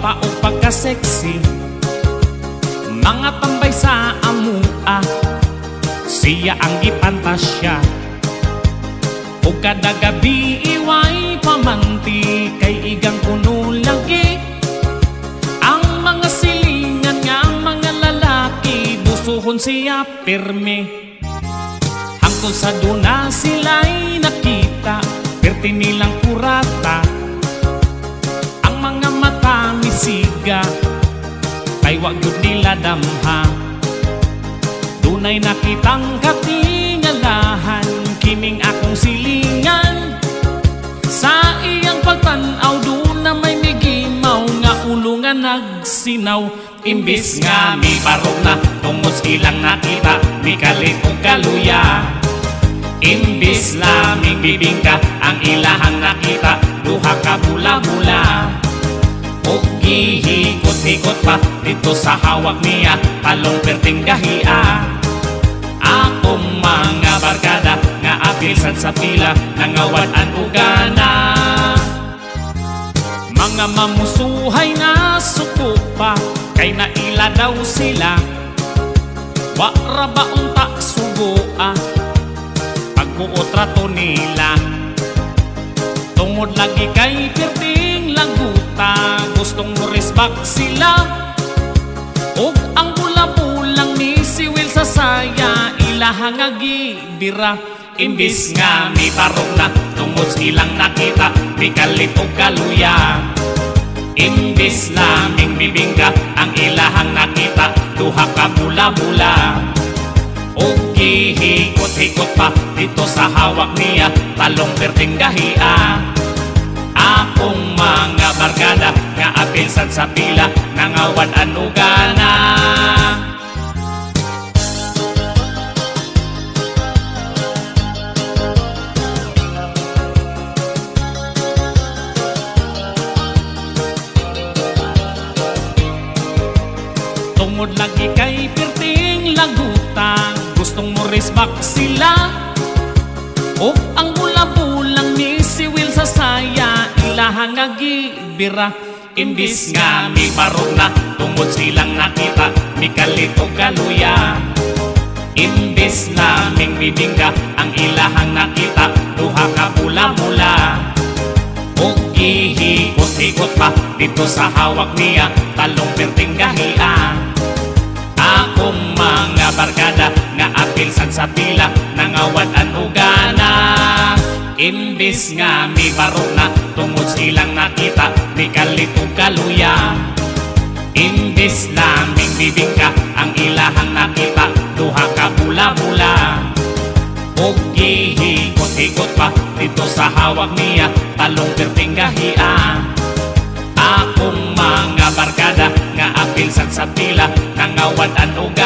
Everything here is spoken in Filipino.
gwapa o pagka-sexy, mga tambay sa amua, siya ang gipantasya. O kada gabi iway pamanti, kay igang kuno lagi ang mga silingan nga mga lalaki, busuhon siya pirme. Hangtod sa duna sila'y nakita, perti nilang kurata, ang mga mata misiga, kay wag yun nila damha. Dunay nakitang katingalahan, kining akong silingan, sa iyang pagtanaw doon na may migimaw nga ulo nga nagsinaw. Imbis nga mi barog na tungos ilang nakita, mi kalit o kaluya. Imbis laming bibingka ang ilahang nakita, duha ka bula-bula. O gihikot-hikot pa dito sa hawak niya, talong perting gahia. Akong mga barkada nga apisan sa pila, nangawan-an ugana. Mga mamusuhay nga suko pa, kay naila daw sila, wara ba unta sugoa, pagbuot rato nila. Tungod lagi kay perting laguta, gustong mo-respect sila. Og ang bula-bulang ni si Will sa saya, ilahang agibira. Imbis nga mi barong na tungod ilang nakita, mi kalit o kaluya. Imbis laming bibingka ang ilahang nakita, duha ka bula-bula. O gihikot-hikot pa dito sa hawak niya, talong perting gahia. Akong mga barkada nga apisan sa pila, nangawan-an ugana. Tungod lagi kay perting laguta, gustong mo respect sila. O ang bula-bulang ni si Will sa saya, ilahang agibira. Imbis nga mi barog na tungod silang nakita, mi kalit o kaluya. Imbis laming bibingka ang ilahang nakita, duha ka bula-bula. O gihikot-hikot pa dito sa hawak niya, talong perting gahia. Akong mga barkada nga apilsan sa pila, nangawan-an ugana. Imbis nga mi barog na tungod silang nakita, mi kalit o kaluya. Imbis laming bibingka ang ilahang nakita, duha ka bula-bula. O gihikot-hikot pa dito sa hawak niya, talong perting gahia. Akong mga barkada nga apilsan sa pila, nangawan-an ugana.